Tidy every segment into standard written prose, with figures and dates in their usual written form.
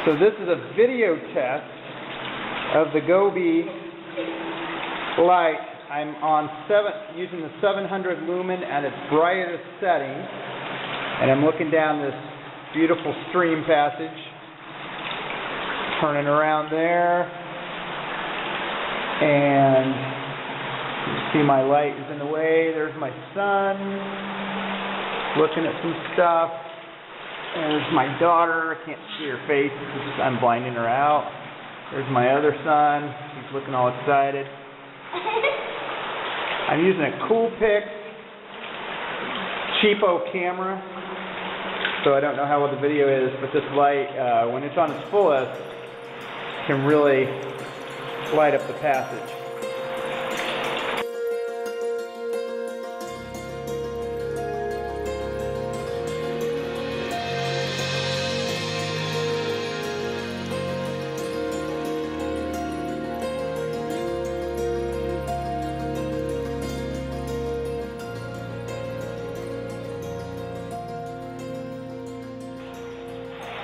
So this is a video test of the GoBe light. I'm on using the 700 lumen at its brightest setting, and I'm looking down this beautiful stream passage, turning around there, and you see my light is in the way. There's my son looking at some stuff. There's my daughter. I can't see her face because I'm blinding her out. There's my other son. He's looking all excited. I'm using a Coolpix cheapo camera, so I don't know how well the video is, but this light, when it's on its fullest, can really light up the passage.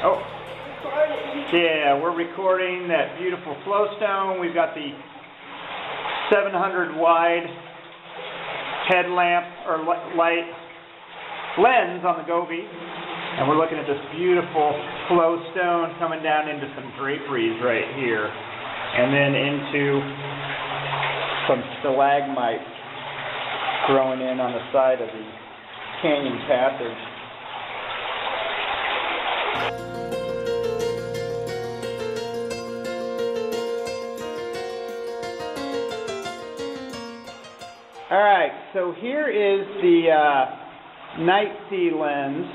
Oh, yeah, we're recording that beautiful flowstone. We've got the 700 wide headlamp or light lens on the GoBe, and we're looking at this beautiful flowstone coming down into some draperies right here, and then into some stalagmites growing in on the side of the canyon passage. Alright, so here is the night sea lens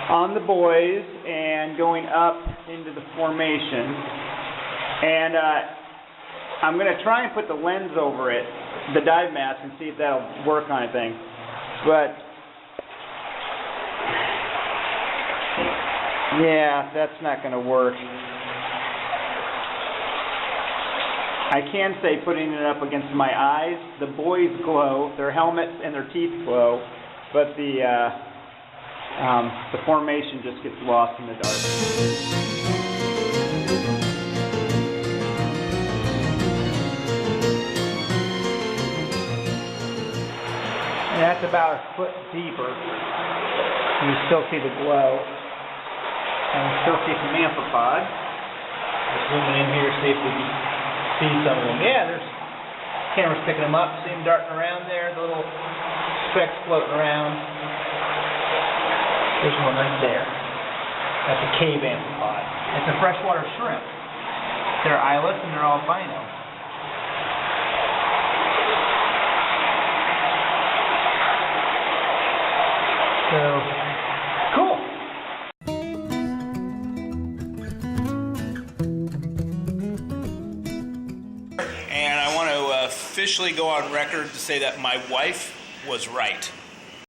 on the buoys and going up into the formation. And I'm going to try and put the lens over it, the dive mask, and see if that'll work on anything. But yeah, that's not going to work. I can say putting it up against my eyes, the buoys glow, their helmets and their teeth glow, but the formation just gets lost in the dark. And that's about a foot deeper. You still see the glow. And we still see some amphipods. Let's zoom in here, see if we can see some of them. Yeah, there's cameras picking them up. See them darting around there, the little specks floating around. There's one right there. That's a cave amphipod. It's a freshwater shrimp. They're eyeless and they're albino. So, cool. And I want to officially go on record to say that my wife was right.